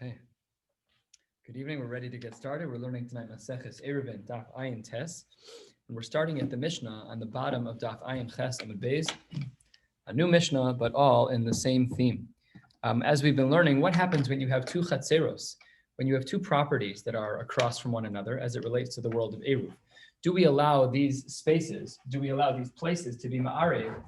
Okay. Good evening. We're ready to get started. We're learning tonight Maseches Eruvin, Daf Ayin Tes, and we're starting at the Mishnah on the bottom of Daf Ayin Ches Amud Beis. A new Mishnah, but all in the same theme. As we've been learning, what happens when you have two chatzeros, when you have two properties that are across from one another, as it relates to the world of Eruv? Do we allow these spaces? Do we allow these places to be ma'arev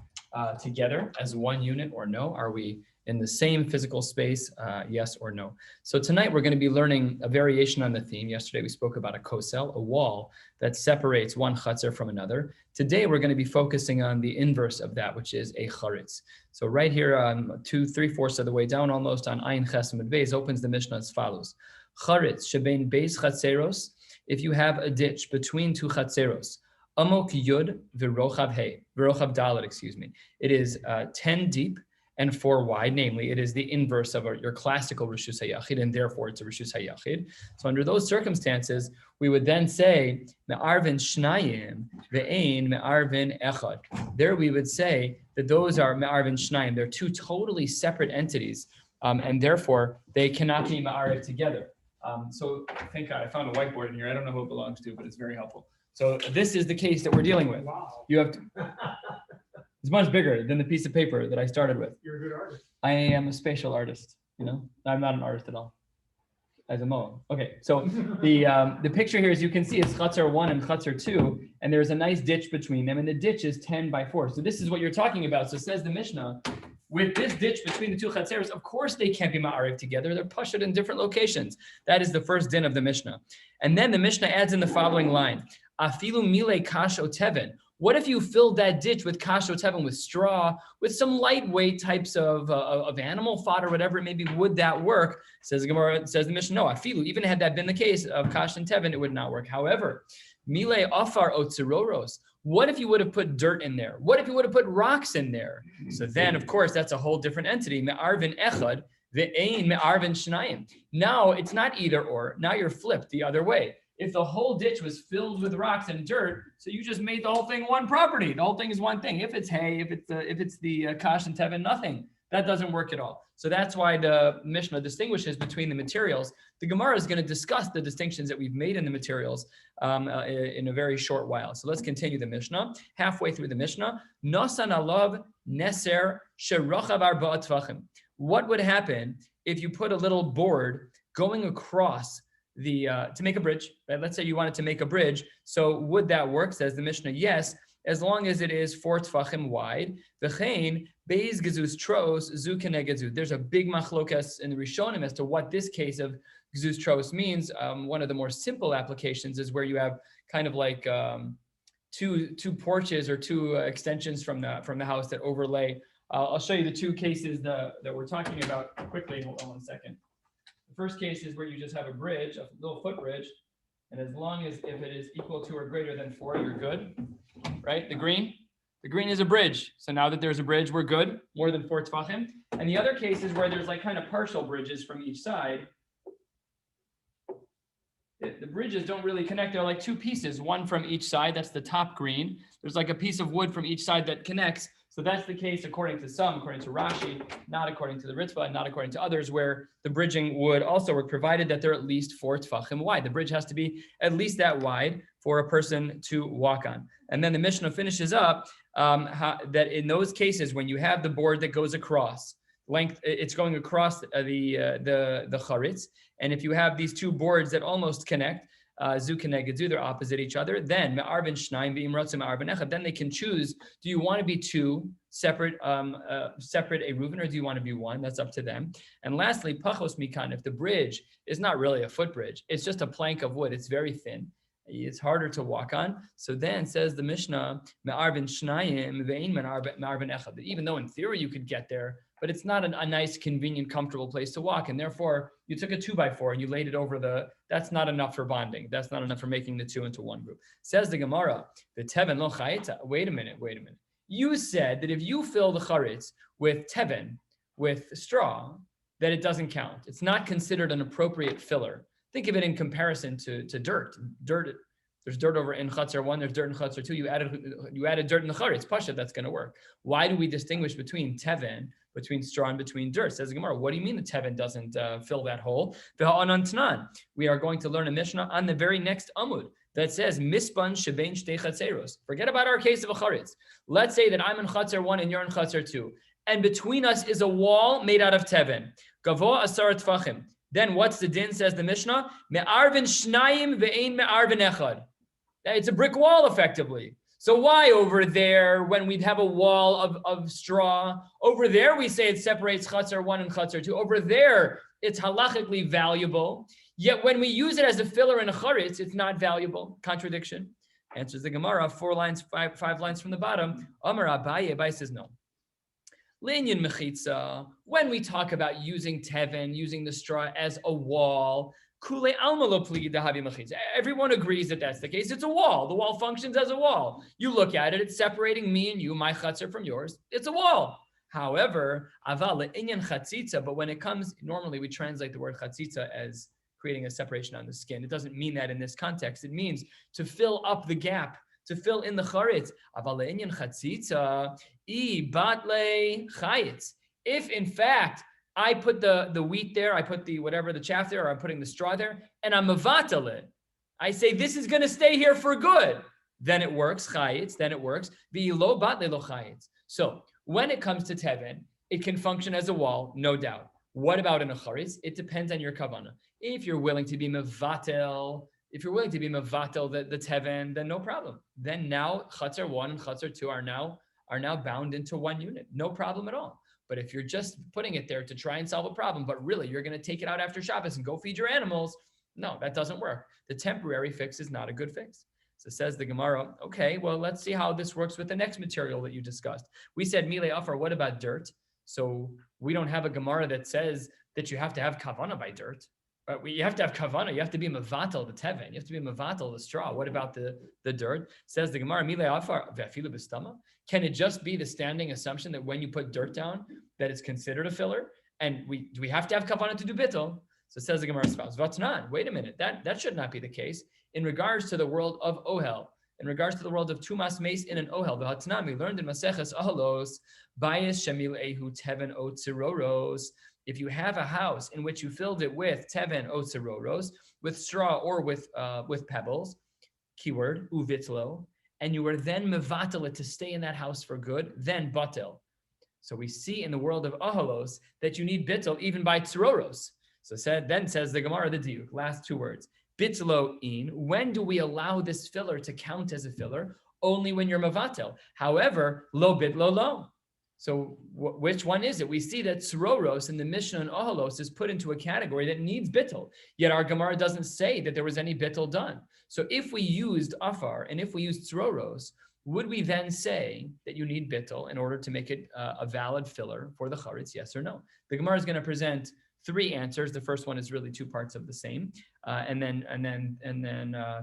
together as one unit, or no? Are we in the same physical space, yes or no? So tonight we're going to be learning a variation on the theme. Yesterday we spoke about a kosel, a wall that separates one chatzer from another. Today we're going to be focusing on the inverse of that, which is a charitz. So right here, 3/4 of the way down, almost on Ayin Ches Amud Beis, opens the Mishnah as follows: Charitz shebein beis chatzeros. If you have a ditch between two chatzeros, amok yud v'rochav hey, v'rochav dalet, excuse me. It is 10 deep and 4 wide, namely, it is the inverse of your classical Rishus HaYachid, and therefore it's a Rishus HaYachid. So under those circumstances, we would then say, Me'arvin Shnayim, Ve'ein Me'arvin Echad. There we would say that those are Me'arvin Shnayim. They're two totally separate entities, and therefore they cannot be Me'arv together. So thank God, I found a whiteboard in here. I don't know who it belongs to, but it's very helpful. So this is the case that we're dealing with. Wow. You have to... It's much bigger than the piece of paper that I started with. You're a good artist. I am a spatial artist, I'm not an artist at all. As a Moa. Okay, so the picture here, as you can see, is Chatzar 1 and Chatzar 2, and there's a nice ditch between them, and the ditch is 10 by 4. So this is what you're talking about. So says the Mishnah, with this ditch between the two Chatzeros, of course they can't be Ma'ariv together. They're Pashut in different locations. That is the first din of the Mishnah. And then the Mishnah adds in the following line, Afilu mile kash oteven. What if you filled that ditch with kash oteven, with straw, with some lightweight types of animal fodder, whatever it may be? Would that work? Says the Gemara, says the Mishnah, no. Afilu, even had that been the case of kash and teven, it would not work. However, mile afar otzeroros. What if you would have put dirt in there? What if you would have put rocks in there? So then, of course, that's a whole different entity. Me'arvin echad, ve'ein me'arvin shnayim. Now it's not either or. Now you're flipped the other way. If the whole ditch was filled with rocks and dirt, so you just made the whole thing one property. The whole thing is one thing. If it's hay, if it's the kash and teven, nothing. That doesn't work at all. So that's why the Mishnah distinguishes between the materials. The Gemara is going to discuss the distinctions that we've made in the materials in a very short while. So let's continue the Mishnah. Halfway through the Mishnah, Nosan alav neser sherochav arba tvachim. What would happen if you put a little board going across to make a bridge, right? Let's say you wanted to make a bridge. So would that work? Says the Mishnah, yes, as long as it is 4 tfachim wide. V'chein beis gezus tros zu keneged. There's a big machlokas in the Rishonim as to what this case of gezus tros means. One of the more simple applications is where you have kind of like two porches or two extensions from the house that overlay. I'll show you the two cases that we're talking about quickly. Hold on one second. First case is where you just have a bridge, a little footbridge, and as long as if it is equal to or greater than 4, you're good, right? The green is a bridge. So now that there's a bridge, we're good, more than 4 tfachim. And the other case is where there's like kind of partial bridges from each side. The bridges don't really connect. They're like two pieces, one from each side. That's the top green. There's like a piece of wood from each side that connects. So that's the case according to some, according to Rashi, not according to the Ritva, and not according to others, where the bridging would also work, provided that they're at least 4 tfachim wide. The bridge has to be at least that wide for a person to walk on. And then the Mishnah finishes up that in those cases, when you have the board that goes across, length, it's going across the charitz, and if you have these two boards that almost connect, zu keneged, they're opposite each other, then me'arvin shnayim v'im ratzim me'arvin echad, then they can choose, do you want to be two separate Eruvin, or do you want to be one? That's up to them. And lastly, pachos mikan, if the bridge is not really a footbridge, it's just a plank of wood, it's very thin, it's harder to walk on. So then says the Mishnah, me'arvin shnayim v'ein me'arvin echad, even though in theory you could get there, but it's not a nice, convenient, comfortable place to walk. And therefore, you took a 2x4 and you laid it over that's not enough for bonding. That's not enough for making the two into one group. Says the Gemara, the teven lo chayita. Wait a minute. You said that if you fill the charitz with teven, with straw, that it doesn't count. It's not considered an appropriate filler. Think of it in comparison to dirt. There's dirt over in Chatzar 1, there's dirt in Chatzar 2. You added dirt in the Charetz. Pasha, that's going to work. Why do we distinguish between Teven, between straw, and between dirt? Says the Gemara, what do you mean the Teven doesn't fill that hole? We are going to learn a Mishnah on the very next Amud that says, Mispan shebein shtei chatzeros. Forget about our case of a Charetz. Let's say that I'm in Chatzar 1 and you're in Chatzar 2. And between us is a wall made out of Teven. Gavo asar tfachim. Then what's the din, says the Mishnah? Me'arvin shnayim ve'ein me'arvin echad. It's a brick wall, effectively. So why over there, when we'd have a wall of straw, over there we say it separates Chatzar 1 and Chatzar 2. Over there, it's halachically valuable. Yet when we use it as a filler in a charetz, it's not valuable. Contradiction. Answers the Gemara, 4 lines, 5 lines from the bottom. Amar Abaye, Abaye says no. Linyan mechitza, when we talk about using teven, using the straw as a wall, kule alma lo pligi dahavi mechitza. Everyone agrees that that's the case. It's a wall. The wall functions as a wall. You look at it, it's separating me and you, my chatzar from yours. It's a wall. However, aval le'inyan chatzitza, but when it comes, normally we translate the word chatzitza as creating a separation on the skin. It doesn't mean that in this context. It means to fill up the gap, to fill in the charetz. Aval le'inyan chatzitza, I batle chayitz. If in fact I put the wheat there, I put the chaff there, or I'm putting the straw there, and I'm mevatel it, I say this is going to stay here for good, then it works, chayitz, then it works. V'lo batle lo chayitz. So when it comes to teven, it can function as a wall, no doubt. What about in a charetz? It depends on your kavanah. If you're willing to be mevatel, the teven, then no problem. Then now Chatzar 1 and Chatzar 2 are now bound into one unit. No problem at all. But if you're just putting it there to try and solve a problem, but really you're going to take it out after Shabbos and go feed your animals, no, that doesn't work. The temporary fix is not a good fix. So says the Gemara, okay, well, let's see how this works with the next material that you discussed. We said Milei Afar, what about dirt? So we don't have a Gemara that says that you have to have kavanah by dirt. You have to have kavanah. You have to be mevatel the teven. You have to be mevatel the straw. What about the dirt? Says the Gemara, Milei Afar ve'afilu b'stama. Can it just be the standing assumption that when you put dirt down, that it's considered a filler? And do we have to have kavanah to do bittul? So says the Gemara spouse, Vatnan, wait a minute, that should not be the case. In regards to the world of ohel, in regards to the world of tumas meis in an ohel, Vatnan, we learned in Maseches Ahalos, Bayis Shemil Ehu Teven O Tziroros. If you have a house in which you filled it with teven o tziroros, with straw or with pebbles, keyword uvitlo, and you were then mevatel it to stay in that house for good, then batel. So we see in the world of ahalos that you need bittel even by tziroros. So then says the Gemara the diuk, last 2 words. Bitlo in. When do we allow this filler to count as a filler? Only when you're mevatel. However, lo bitlo lo. So which one is it? We see that tzroros in the Mishnah and Ohalos is put into a category that needs bittul. Yet our Gemara doesn't say that there was any bittul done. So if we used afar and if we used tzroros, would we then say that you need bittul in order to make it a valid filler for the charetz? Yes or no? The Gemara is going to present 3 answers. The first one is really 2 parts of the same, and then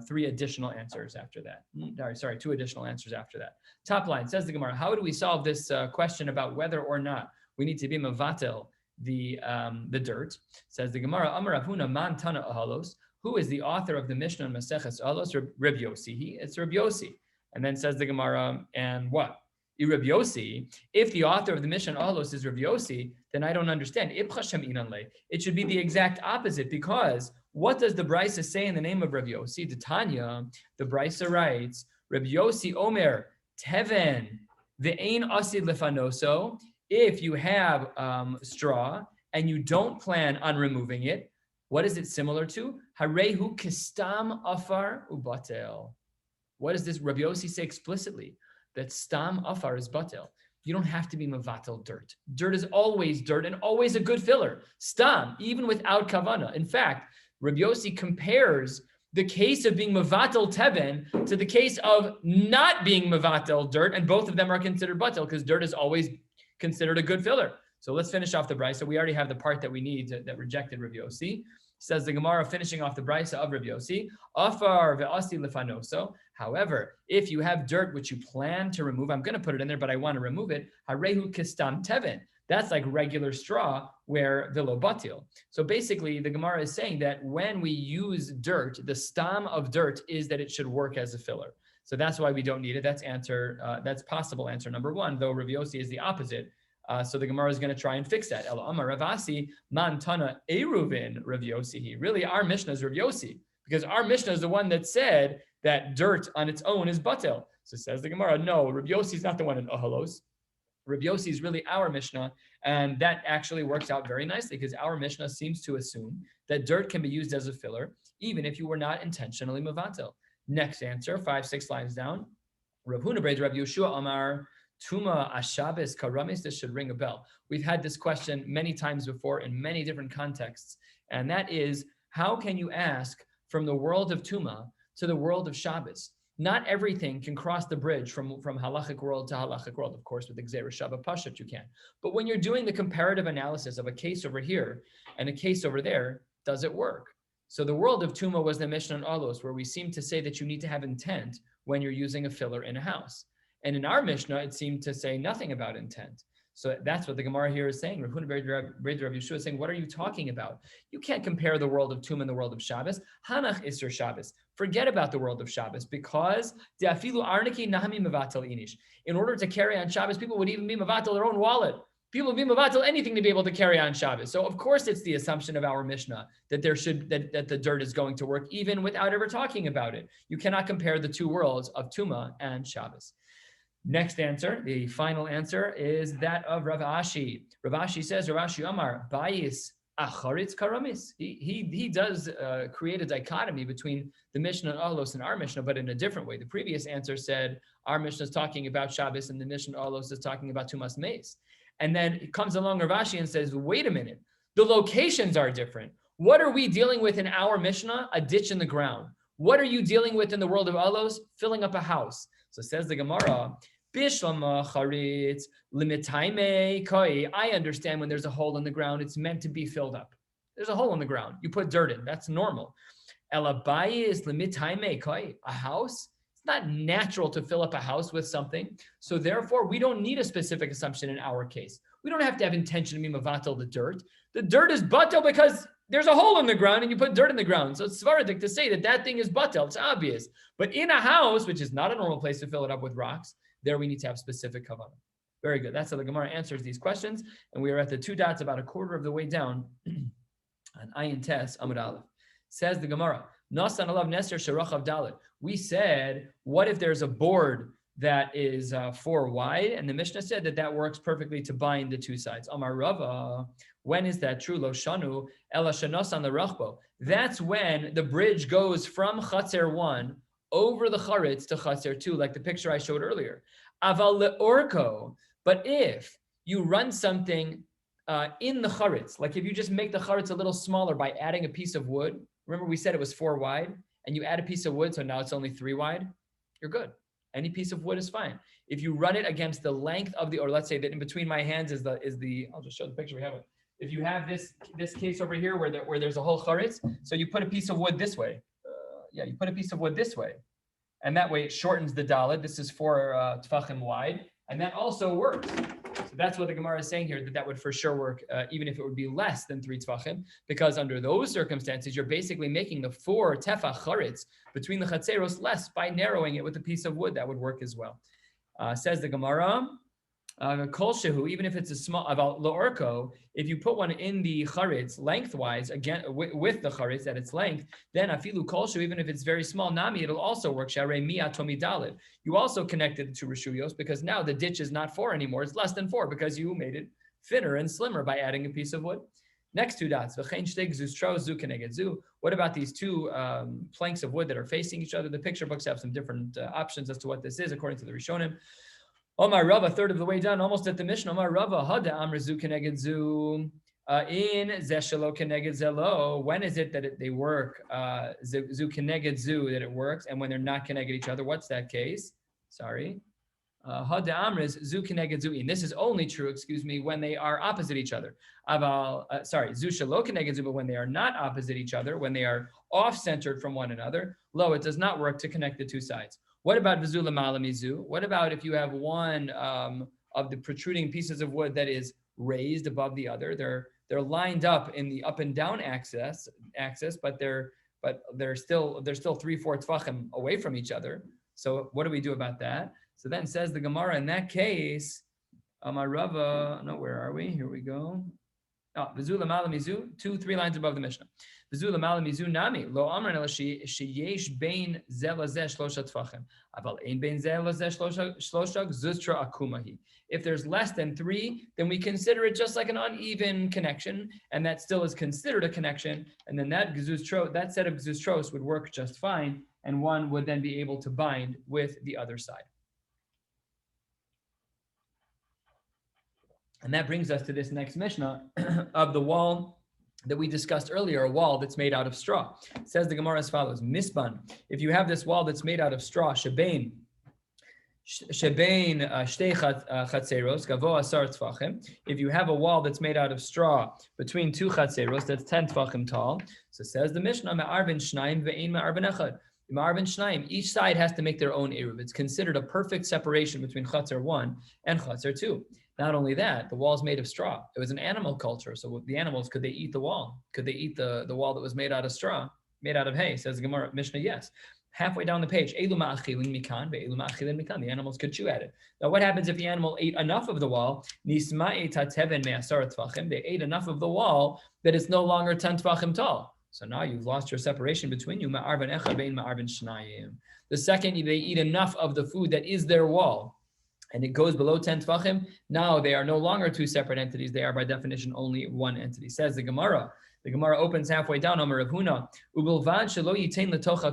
3 additional answers after that. Sorry, 2 additional answers after that. Top line says the Gemara, how do we solve this question about whether or not we need to be mevatel the dirt? Says the Gemara, Amar Avuna man tana ahalos. Who is the author of the Mishnah and Maseches Ahalos? Rabbi Yossi. It's Rabbi Yossi. And then says the Gemara, and what? Rabbi Yossi, if the author of the Mishnah Ahalos is Rabbi Yossi, then I don't understand. It should be the exact opposite, because what does the Brisa say in the name of Rabbi Yossi? The Tanya, the Brisa writes, Rabbi Yossi Omer, Teven, ve'ein asid lefanoso. If you have straw and you don't plan on removing it, what is it similar to? Harehu kistam afar ubatel. What does this Rabbi Yossi say explicitly? That stam afar is batel. You don't have to be mevatel dirt. Dirt is always dirt and always a good filler. Stam, even without kavana. In fact, Rabbi Yossi compares the case of being mevatel teven to the case of not being mevatel dirt, and both of them are considered batel because dirt is always considered a good filler. So let's finish off the brisa. We already have the part that we need that rejected Rabbi Yossi. Says the Gemara, finishing off the brisa of Rabbi Yossi, afar ve'asi lefanoso. However, if you have dirt which you plan to remove, I'm going to put it in there, but I want to remove it. Harehu kistam teven. That's like regular straw where velo batil. So basically, the Gemara is saying that when we use dirt, the stam of dirt is that it should work as a filler. So that's why we don't need it. That's possible answer number one, though Rav Yossi is the opposite. So the Gemara is going to try and fix that. Ela Amar Ravasi man tana Eruvin Rav Yossi. Really, our Mishnah is Rav Yossi, because our Mishnah is the one that said that dirt on its own is batel. So says the Gemara, no, Rav Yossi is not the one in Ahalos. Rav Yossi is really our Mishnah, and that actually works out very nicely because our Mishnah seems to assume that dirt can be used as a filler, even if you were not intentionally mevatel. Next answer, 5-6 lines down. Rav Huna Braid Rav Yeshua Amar Tuma Ashabes Karamis. This should ring a bell. We've had this question many times before in many different contexts, and that is, how can you ask from the world of Tuma to the world of Shabbos? Not everything can cross the bridge from halachic world to halachic world. Of course, with the Gzeira Shabbat Pashat you can. But when you're doing the comparative analysis of a case over here and a case over there, does it work? So the world of Tuma was the Mishnah in Olos, where we seem to say that you need to have intent when you're using a filler in a house. And in our Mishnah, it seemed to say nothing about intent. So that's what the Gemara here is saying. Rav Huna Rav Yeshua is saying, what are you talking about? You can't compare the world of Tuma and the world of Shabbos. Hanach Isser Shabbos. Forget about the world of Shabbos, because in order to carry on Shabbos, people would even be mevatel their own wallet. People would be mevatel anything to be able to carry on Shabbos. So of course it's the assumption of our Mishnah that that the dirt is going to work even without ever talking about it. You cannot compare the two worlds of Tuma and Shabbos. Next answer, the final answer, is that of Rav Ashi. Rav Ashi says, Rav Ashi Amar, Bayis Acharitz Karamis. He does create a dichotomy between the Mishnah and Olos and our Mishnah, but in a different way. The previous answer said our Mishnah is talking about Shabbos and the Mishnah Olos is talking about Tumas Meis. And then it comes along Rav Ashi and says, wait a minute, the locations are different. What are we dealing with in our Mishnah? A ditch in the ground. What are you dealing with in the world of Olos? Filling up a house. So says the Gemara, Bishlama charitz limitaime koi. I understand when there's a hole in the ground, it's meant to be filled up. There's a hole in the ground. You put dirt in. That's normal. Elabayis limitaime koi. A house? It's not natural to fill up a house with something. So therefore, we don't need a specific assumption in our case. We don't have to have intention to be mavatel the dirt. The dirt is batel because there's a hole in the ground and you put dirt in the ground. So it's svaradik to say that thing is batel. It's obvious. But in a house, which is not a normal place to fill it up with rocks, there we need to have specific kavanah. Very good. That's how the Gemara answers these questions. And we are at the 2 dots, about a quarter of the way down on Ayin Tes Amud Aleph. Says the Gemara, Nasan alav neser sherachav dalet. We said, what if there's a board that is 4 wide? And the Mishnah said that works perfectly to bind the two sides. Amar Rava, when is that true? Lo shanu ela shanasan lerachbo. That's when the bridge goes from Chatzer 1 over the charetz to Chatzer 2, like the picture I showed earlier. Aval leorko. But if you run something in the charetz, like if you just make the charetz a little smaller by adding a piece of wood, remember we said it was 4 wide, and you add a piece of wood, so now it's only 3 wide, you're good. Any piece of wood is fine. If you run it against the length of or let's say that in between my hands is the, I'll just show the picture we have it. If you have this case over here where there's a whole charetz, so you put a piece of wood this way. You put a piece of wood this way. And that way it shortens the dalet. This is 4 tfachim wide. And that also works. So that's what the Gemara is saying here, that would for sure work, even if it would be less than 3 tfachim, because under those circumstances, you're basically making the 4 tefach charetz between the chatzeros less by narrowing it with a piece of wood. That would work as well. Says the Gemara, kol shehu, even if it's a small, about lo'orko, if you put one in the charetz lengthwise, again with the charetz at its length, then afilu kol shehu, even if it's very small, nami, it'll also work. Sharei mia tomi dalet. You also connected the 2 reshuyos because now the ditch is not 4 anymore; it's less than 4 because you made it thinner and slimmer by adding a piece of wood. Next 2 dots. What about these 2 planks of wood that are facing each other? The picture books have some different options as to what this is according to the Rishonim. Omar Rava, 1/3 of the way down, almost at the Mishnah. Omar Rava, Hada Amr Zu Keneged Zu, in Zeshalo Keneged Zelo. When is it that they work? Zu Keneged Zu, that it works, and when they're not Keneged each other, what's that case? Sorry. Hada Amr is Zu Keneged Zu. And this is only true, when they are opposite each other. Zu Shalo Keneged Zu, but when they are not opposite each other, when they are off-centered from one another, lo, it does not work to connect the 2 sides. What about v'zu l'mala mizu? What about if you have one of the protruding pieces of wood that is raised above the other. They're lined up in the up and down axis, but they're still 3/4 tefachim away from each other. So what do we do about that? So then says the Gemara, in that case, Amarava, no, where are we? Here we go. Vizu lamala mizu, 3 lines above the Mishnah. Vizu lamala mizu nami lo amran el sheyesh bein ze lazeh shlosha tefachim aval ein bein ze lazeh shlosha zustra akumahi. If there's less than 3, then we consider it just like an uneven connection, and that still is considered a connection. And then that set of gzustros would work just fine, and one would then be able to bind with the other side. And that brings us to this next Mishnah of the wall that we discussed earlier, a wall that's made out of straw. It says the Gemara as follows: Misban, if you have this wall that's made out of straw, shebein shtei chatzeros gavo asar tefachim. If you have a wall that's made out of straw between 2 chatzeros, that's 10 tefachim tall. So says the Mishnah, me'arvin shnayim ve'ein me'arvin echad. Me'arvin shnayim, each side has to make their own eruv. It's considered a perfect separation between chatzer 1 and chatzer 2. Not only that, the wall's made of straw. It was an animal culture. So the animals, could they eat the wall? Could they eat the wall that was made out of straw, made out of hay? Says the Gemara, Mishnah, yes. Halfway down the page, the animals could chew at it. Now, what happens if the animal ate enough of the wall? They ate enough of the wall that it's no longer 10 tefachim tall. So now you've lost your separation between you. The second they eat enough of the food that is their wall, and it goes below 10 tefachim, now they are no longer 2 separate entities. They are by definition only one entity. Says the Gemara. The Gemara opens halfway down. Amar Rav Huna, ubilvad shelo yitain letocha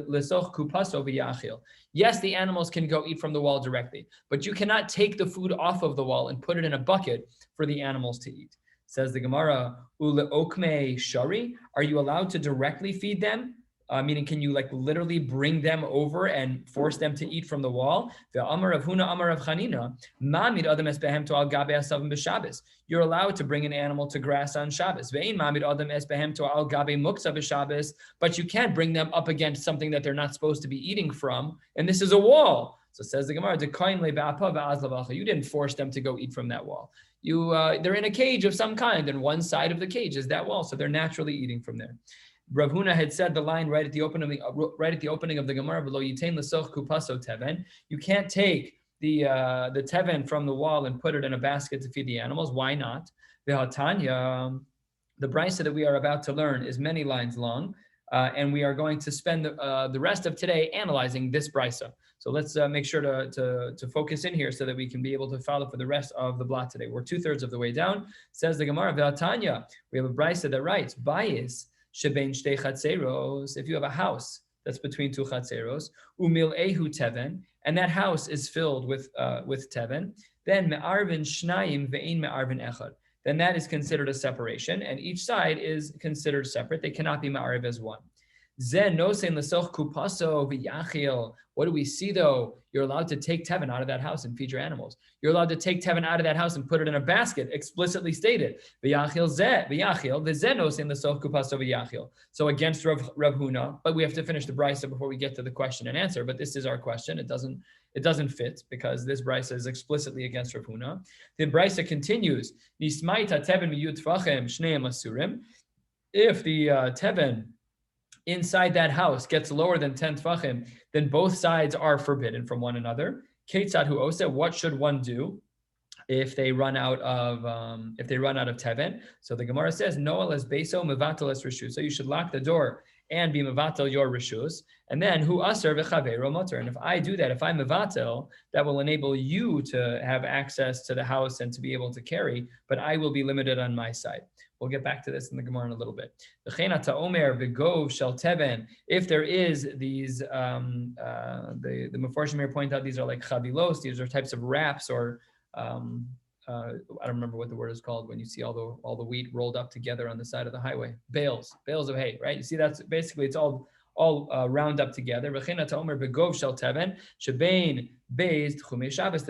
lesoch kupaso v'yachil. Yes, the animals can go eat from the wall directly, but you cannot take the food off of the wall and put it in a bucket for the animals to eat. Says the Gemara, ule okme shari. Are you allowed to directly feed them? Meaning, can you literally bring them over and force them to eat from the wall? You're allowed to bring an animal to grass on Shabbos. But you can't bring them up against something that they're not supposed to be eating from. And this is a wall. So says the Gemara, you didn't force them to go eat from that wall. They're in a cage of some kind, and one side of the cage is that wall. So they're naturally eating from there. Rav Huna had said the line right at the opening of the Gemara, below yitain lesoch kupaso teven. You can't take the teven from the wall and put it in a basket to feed the animals. Why not? V'hatanya, the brisa that we are about to learn is many lines long, and we are going to spend the rest of today analyzing this brisa. So let's make sure to focus in here so that we can be able to follow for the rest of the blot today. We're 2/3 of the way down. Says the Gemara, v'hatanya, we have a brisa that writes, bayis shebein shtei chatzeros, if you have a house that's between 2 chatzeros, umil ehu teven, and that house is filled with teven, then me'arvin shnayim ve'ein me'arvin echad. Then that is considered a separation, and each side is considered separate. They cannot be ma'arv as one. Zen nosein lesoch kupaso v'yachil. What do we see though? You're allowed to take teven out of that house and feed your animals. You're allowed to take teven out of that house and put it in a basket, explicitly stated. V'yachil zeh, v'yachil, v'zen nosein lesoch kupaso v'yachil. So against Rav Huna, but we have to finish the brisa before we get to the question and answer. But this is our question. It doesn't fit because this brisa is explicitly against Rav Huna. The brisa continues. Nismaita teven miyut tvachim shneim asurim. If the teven inside that house gets lower than 10 tefachim, then both sides are forbidden from one another. Ketzad hu oseh, what should one do if they run out of teven? So the Gemara says, Noel es beso mevatel es rishus. So you should lock the door and be mevatel your rishus. And then hu aser v'chaveiro motor. And if I do that, if I'm mevatel, that will enable you to have access to the house and to be able to carry, but I will be limited on my side. We'll get back to this in the Gemara in a little bit. If there is these, the Mefarshim here point out these are like chabilos. These are types of wraps, or I don't remember what the word is called when you see all the wheat rolled up together on the side of the highway. Bales of hay, right? You see that's basically it's all round up together. The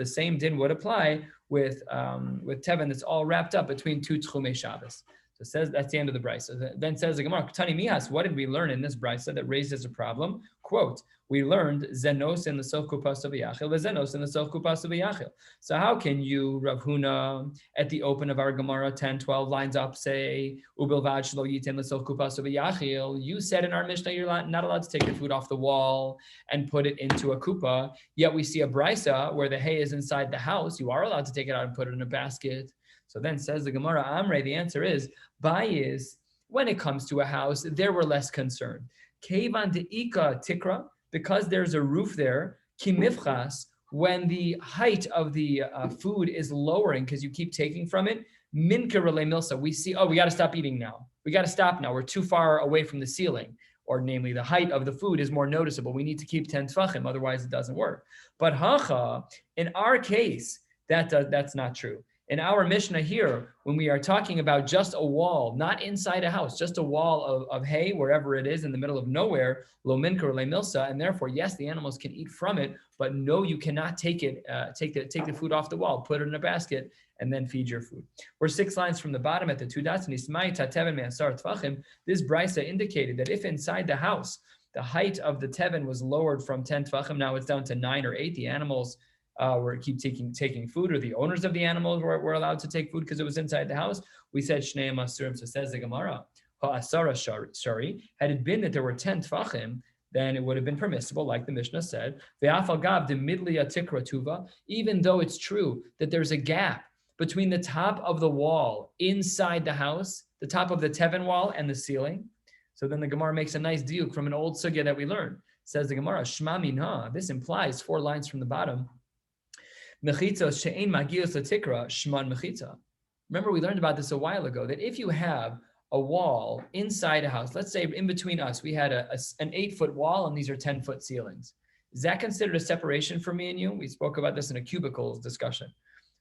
same din would apply with teven that's all wrapped up between 2 tchumei Shabbos. So it says that's the end of the brisa. Then says the Gemara, Tani Mihas, what did we learn in this brisa that raises a problem? Quote, we learned zenos in the sof kupas of yachil, zenos in the sof kupas of yachil. So how can you, Rav Huna, at the open of our Gemara 10, 12 lines up, say, ubilvad shlo yitin the sof kupas of yachil? You said in our Mishnah you're not allowed to take the food off the wall and put it into a kupa. Yet we see a brisa where the hay is inside the house. You are allowed to take it out and put it in a basket. So then says the Gemara, Amre, the answer is, Bayis, when it comes to a house, there were less concerned. Kevan de'ika tikra, because there's a roof there, kimifchas, when the height of the food is lowering because you keep taking from it, minka rele milsa, we see, we got to stop eating now. We got to stop now. We're too far away from the ceiling, or namely the height of the food is more noticeable. We need to keep 10 tfachim, otherwise it doesn't work. But hacha, in our case, that's not true. In our Mishnah here, when we are talking about just a wall, not inside a house, just a wall of hay, wherever it is in the middle of nowhere, lo minka or le milsa, and therefore, yes, the animals can eat from it, but no, you cannot take the food off the wall, put it in a basket, and then feed your food. We're 6 lines from the bottom at the 2 dots, this brisa indicated that if inside the house, the height of the teven was lowered from 10 tvachim, now it's down to 9 or 8, the animals were keep taking food, or the owners of the animals were allowed to take food because it was inside the house. We said Shnei Masurim. So says the Gemara, Ha'asara shari. Had it been that there were 10 tfachim, then it would have been permissible, like the Mishnah said. Ve'afal gav de midliya tikra tuva. Even though it's true that there's a gap between the top of the wall inside the house, the top of the teven wall, and the ceiling. So then the Gemara makes a nice diuk from an old sugya that we learned. Says the Gemara, Shma minha. This implies 4 lines from the bottom. Mechitzos she'ein magios letikra shman mechitza. Remember, we learned about this a while ago, that if you have a wall inside a house, let's say in between us, we had an 8-foot wall and these are 10-foot ceilings. Is that considered a separation for me and you? We spoke about this in a cubicles discussion,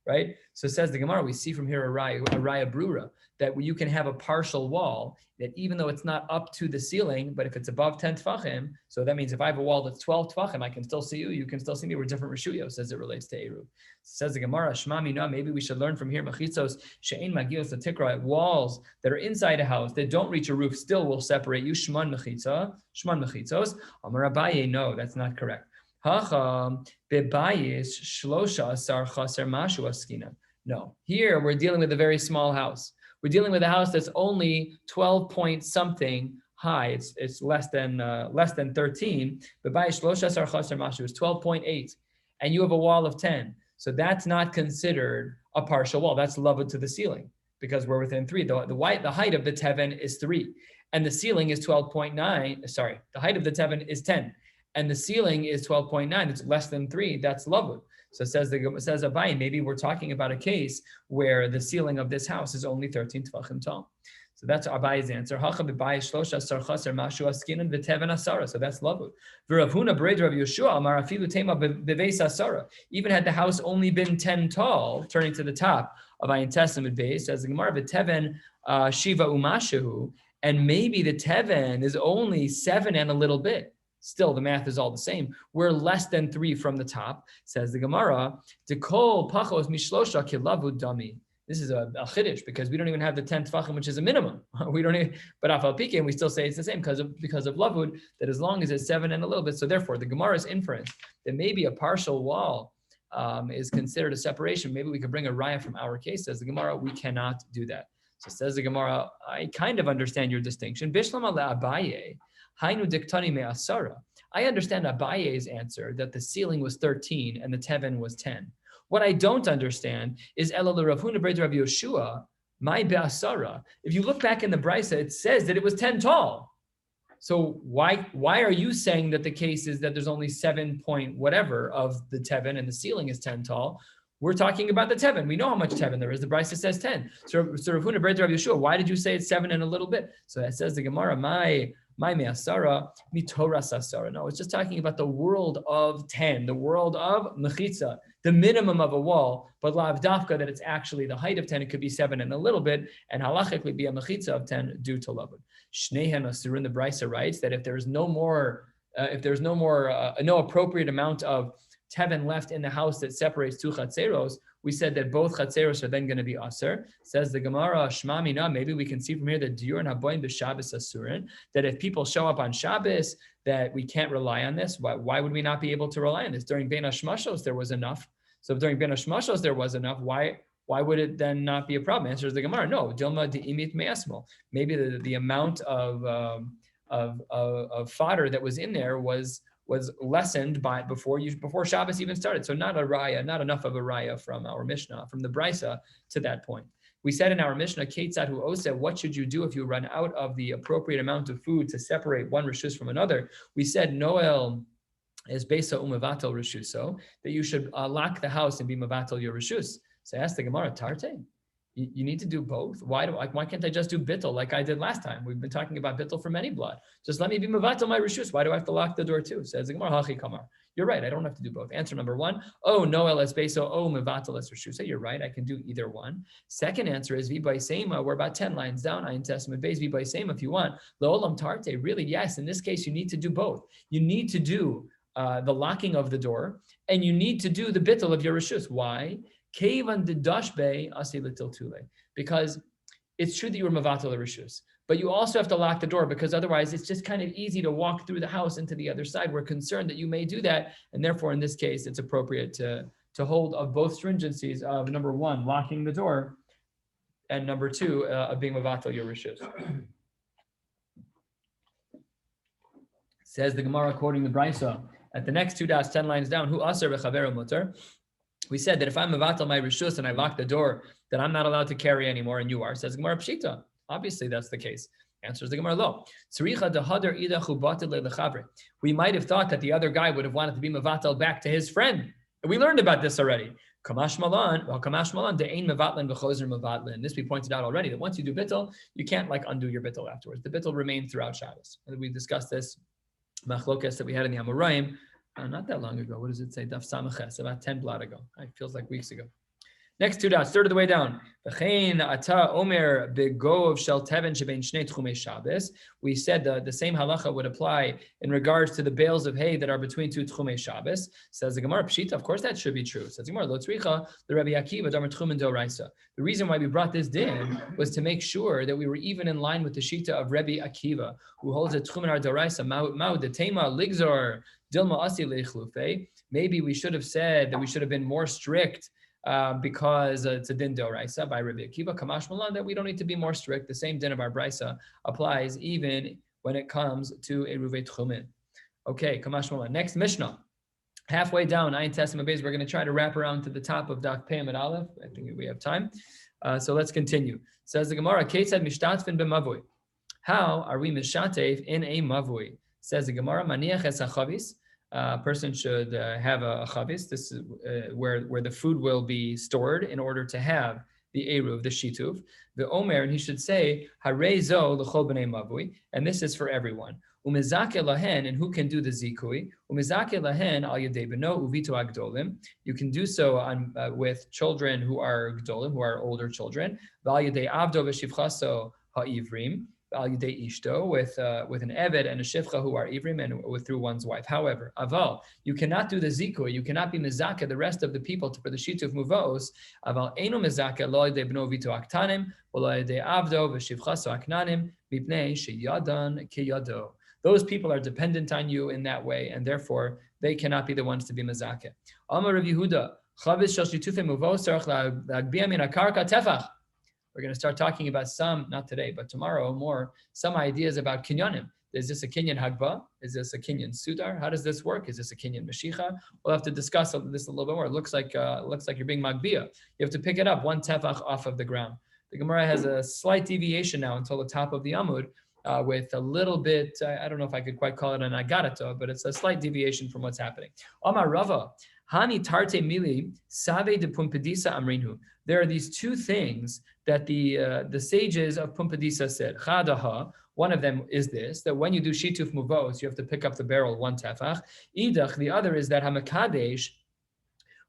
right? So says the Gemara, we see from here a raya brura, that you can have a partial wall that even though it's not up to the ceiling, but if it's above 10 tfachim, so that means if I have a wall that's 12 tfachim, I can still see you, you can still see me. We're different reshuyos as it relates to Eruv. Says the Gemara, Shma mina, maybe we should learn from here, Mechitzos, she'ein magios letikra, walls that are inside a house that don't reach a roof still will separate you, Shman mechitzos. Amar Abaye, no, that's not correct. Hacha bebayis shlosha asar chaser mashu askina. No, here we're dealing with a very small house. We're dealing with a house that's only 12 point something high. It's less than 13. Bebayis shlosha asar chaser mashu is 12.8, and you have a wall of 10. So that's not considered a partial wall. That's leveled to the ceiling because we're within 3. The height of the teven is 3, and the ceiling is 12.9. Sorry, the height of the teven is 10. And the ceiling is 12.9. It's less than 3. That's lavud. So says Abaye, maybe we're talking about a case where the ceiling of this house is only 13 tvachim tall. So that's Abaye's answer. So that's lavud. Even had the house only been 10 tall, turning to the top of Ayin Testament base, says the Gemara, v'teven shiva umashu, and maybe the teven is only 7 and a little bit. Still, the math is all the same. We're less than 3 from the top, says the Gemara. Dekol pachos mishlosha kilavud dami. This is a chiddush because we don't even have the 10 tfachim, which is a minimum. We don't even, but afal pikim, we still say it's the same because of lavud, that as long as it's 7 and a little bit. So therefore, the Gemara's inference that maybe a partial wall is considered a separation. Maybe we could bring a raya from our case. Says the Gemara, we cannot do that. So says the Gemara, I kind of understand your distinction. Bishlam ala Abaye. Hainu diktani me'asara. I understand Abaye's answer that the ceiling was 13 and the teven was 10. What I don't understand is Ela Rav Huna B'Rav Yoshua, my be'asara. If you look back in the brisa, it says that it was 10 tall. So why are you saying that the case is that there's only 7 point whatever of the teven and the ceiling is 10 tall? We're talking about the teven. We know how much teven there is. The brisa says 10. So Rav Huna B'Rav Yoshua, why did you say it's 7 and a little bit? So that says the Gemara, my me'asara, mitoras asara. No, it's just talking about the world of 10, the world of mechitza, the minimum of a wall, but lav dafka, that it's actually the height of 10, it could be 7 and a little bit, and halachically be a mechitza of 10 due to lavud. Shneihen Asurin, the brisa writes that if there's no appropriate amount of teven left in the house that separates two chatzeros, we said that both chatzeros are then going to be aser. Says the Gemara, Shma Mina, maybe we can see from here that Diur and Haboim b'Shabbos asurin, that if people show up on Shabbos, that we can't rely on this. Why would we not be able to rely on this? During Ben Hashmashos, there was enough. So if during Ben Hashmashos there was enough, why would it then not be a problem? Answers the Gemara, no, Dilma de'imit me'asmo. Maybe the amount of fodder that was in there was lessened before Shabbos even started. So not enough of a raya from our Mishnah, from the Brisa to that point. We said in our Mishnah, Ketzad hu oseh, what should you do if you run out of the appropriate amount of food to separate one rishus from another? We said Noel is besa umevatel rishuso, that you should lock the house and be mevatel your rishus. So I asked the Gemara, Tarte, you need to do both. Why can't I just do bittul like I did last time? We've been talking about bittul for many blood. Just let me be mevatel my rishus. Why do I have to lock the door too? Says the Gemara, hachi kamar. You're right. I don't have to do both. Answer number one, Noel es beso, mevatel es rishus. You're right. I can do either one. Second answer is v'bay seima. We're about 10 lines down. Ayin testament base v'bay seima. If you want leolam tarte, really yes. In this case, you need to do both. You need to do the locking of the door, and you need to do the bittul of your rishus. Why? Because it's true that you were mevatel rishus, but you also have to lock the door, because otherwise it's just kind of easy to walk through the house into the other side. We're concerned that you may do that, and therefore in this case it's appropriate to hold of both stringencies of number one, locking the door, and number two, of being mevatel your rishus. Says the Gemara quoting the Brisa at the next 2 dots, 10 lines down, who aser v'chavero mutar. We said that if I'm mevatel my rishus and I lock the door, that I'm not allowed to carry anymore, and you are. Says Gemara Pshita. Obviously, that's the case. Answers the Gemara Lo. We might have thought that the other guy would have wanted to be mevatel back to his friend. We learned about this already. Kamash malan, de'ein mevatlin v'chozer mevatlin. This we pointed out already, that once you do bittul, you can't undo your bittul afterwards. The bittul remains throughout Shabbos. And we discussed this machlokes that we had in the Amoraim. Not that long ago. What does it say? Daf Samaches, about 10 blot ago. It feels like weeks ago. Next 2 dots, third of the way down. We said the same halacha would apply in regards to the bales of hay that are between 2 tchumei Shabbos. Says the Gemara Pshita, of course that should be true. Says the Gemara Lo tzricha the Rabbi Akiva damer tchumen doraisa. The reason why we brought this din was to make sure that we were even in line with the shita of Rabbi Akiva, who holds a tchumen ar doraisa ma'u detema ligzor dilma asi leichlufe. Maybe we should have said that we should have been more strict. Because it's a din d'oraisa by Rabbi Akiva, Kamash Malan, that we don't need to be more strict. The same din of our brisa applies even when it comes to Eruvin Tchumen. Okay, Kamash Malan. Next Mishnah. Halfway down, Ayin Testament base, we're going to try to wrap around to the top of Daf Pei Amud Aleph. I think we have time. So let's continue. Says the Gemara, Ketzad mishtatfin b'mavui. How are we mishatev in a mavui? Says the Gemara, Maniach es hachavis. A person should have a chavis. This is where the food will be stored in order to have the eruv, the shituv. The omer, and he should say harei zo l'chol b'nei mavui, and this is for everyone. Umezake lahen, and who can do the zikui? Umezake lahen al yedei beno uvito agdolim. You can do so with children who are gdolim, who are older children. V'al yedei avdo v'shivchaso ha'ivrim. Al yedei ishto, with an eved and a shivcha who are ivrim, and through one's wife. However, aval, you cannot do the zikui, you cannot be mezaka the rest of the people for the shituf muvos. Aval eno mezaka lo yedei bno vito aktanim, lo yedei avdo v'shivchaso aknanim, mipnei sheyadan keyado. Those people are dependent on you in that way, and therefore they cannot be the ones to be mezaka. Amar Rav Yehuda, chavis shel shitufei muvos tzarich la'agbiya min hakarka tefach. We're going to start talking about some, not today, but tomorrow more, some ideas about kinyanim. Is this a kinyan hagba? Is this a kinyan sudar? How does this work? Is this a kinyan mashicha? We'll have to discuss this a little bit more. It looks like you're being magbia. You have to pick it up 1 tefach off of the ground. The Gemara has a slight deviation now until the top of the Amud with a little bit, I don't know if I could quite call it an agarato, but it's a slight deviation from what's happening. Amar Rava, Hani tarte mili save de pumpedisa amrinu. There are these 2 things that the sages of Pumbedisa said. Chadaha, one of them is this, that when you do shituf muvos, you have to pick up the barrel 1 tefach. Idach, the other is that hamakadesh,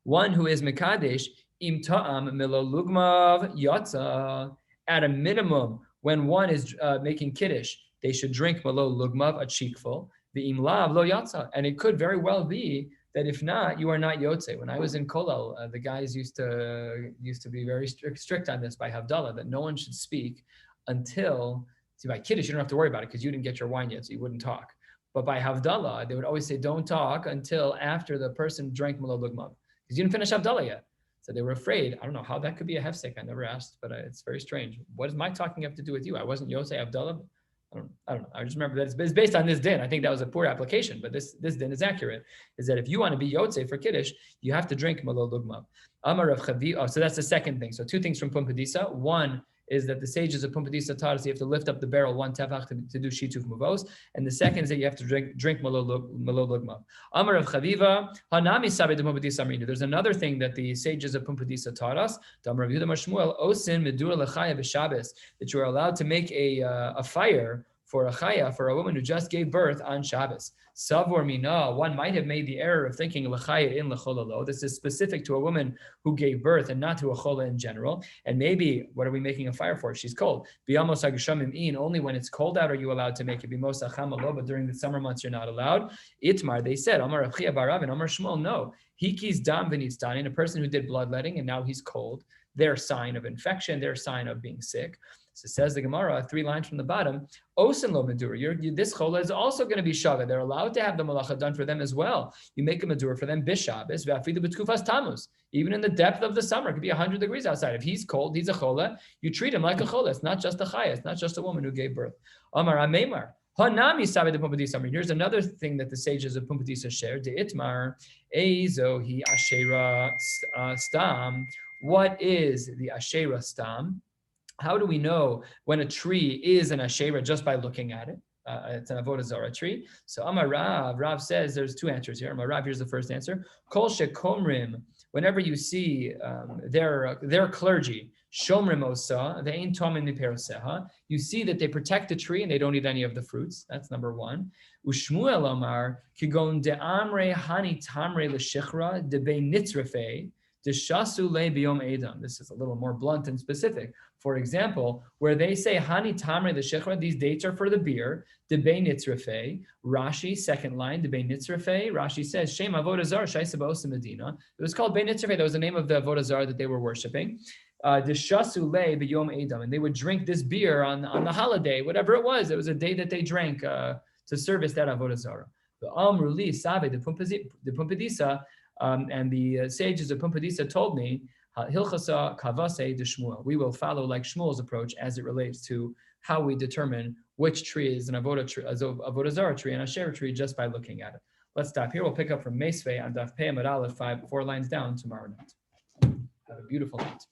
one who is mekadesh, im ta'am milo lugmav yatza. At a minimum, when one is making kiddush, they should drink malo lugmav, a cheekful, the im lav lo yatza. And it could very well be that if not, you are not Yotze. When I was in Kollel, the guys used to be very strict on this by Havdalah, that no one should speak until, see, by Kiddush, you don't have to worry about it because you didn't get your wine yet, so you wouldn't talk. But by Havdalah, they would always say, don't talk until after the person drank Malol Lugmav, because you didn't finish Havdalah yet. So they were afraid. I don't know how that could be a hefsek. I never asked, but it's very strange. What does my talking have to do with you? I wasn't Yosei Havdalah. I don't know. I just remember that it's based on this din. I think that was a poor application, but this din is accurate. Is that if you want to be Yotze for Kiddush, you have to drink Malol Lugmav. Amar Rav Chavi. Oh, so that's the second thing. So two things from Pumbedisa. One is that the sages of Pumbedisa taught us you have to lift up the barrel one tefach to do shituf muvos, and the second is that you have to drink Malol Lugmav. Amar Rav Chaviva Hanami Sabed Pumbedisa Amrinu. There's another thing that the sages of Pumbedisa taught us. Amar Rav Yehuda Mar Shmuel Osin Medura Lechaya b'Shabbos, that you are allowed to make a fire for a chaya, for a woman who just gave birth on Shabbos. Savor mina, one might have made the error of thinking l'chaya in l'cholalo. This is specific to a woman who gave birth and not to a chola in general. And maybe, what are we making a fire for? She's cold. B'yamos hageshamim in, only when it's cold out are you allowed to make it. B'mos hachamalo, but during the summer months you're not allowed. Itmar, they said, Amar Rav Chia bar Rav and Amar Shmuel, no. Hikis dam v'nitzdanin, a person who did bloodletting and now he's cold. Their sign of infection, their sign of being sick. So says the Gemara, 3 lines from the bottom, Osin lo medura, this chola is also going to be shava. They're allowed to have the malacha done for them as well. You make a medura for them bishabes, v'afidu b'tkufas tammuz. Even in the depth of the summer, it could be 100 degrees outside. If he's cold, he's a chola, you treat him like a chola. It's not just a chaya, it's not just a woman who gave birth. Amar Ameimar. Here's another thing that the sages of Pumbedisa share. De itmar, ezo hi ashera stam. What is the ashera stam? How do we know when a tree is an Asherah just by looking at it? It's an Avodah Zarah tree. So Amar Rav says there's 2 answers here. Amar Rav, here's the first answer. Kol shekomrim, whenever you see their clergy, shomrim osa, ve'ein tomim miperoseha, you see that they protect the tree and they don't eat any of the fruits. That's number 1. Ushmuel Amar, kigon de'amre hani tamre l'shichra de'be nitzrefei, this is a little more blunt and specific. For example, where they say Hani Tamre the Shechra, these dates are for the beer. Debei Nitzrefei. Rashi, second line, Debei Nitzrefei. Rashi says Shem Avodah Zarah Shaisa Ba'osim Medina. It was called Bei Nitzrefei. That was the name of the Avodah Zarah that they were worshiping. Deshasu Le B'Yom Edom, and they would drink this beer on the holiday, whatever it was. It was a day that they drank to service that Avodah Zarah. The Amruli Sabe the Pumbedisa. And the sages of Pumbedisa told me, Hilchasa Kavase de Shmuel. We will follow like Shmuel's approach as it relates to how we determine which tree is an Avodah Zarah tree and a Asherah tree just by looking at it. Let's stop here. We'll pick up from Meisvei on Daf Pei Amud Aleph 4 lines down tomorrow night. Have a beautiful night.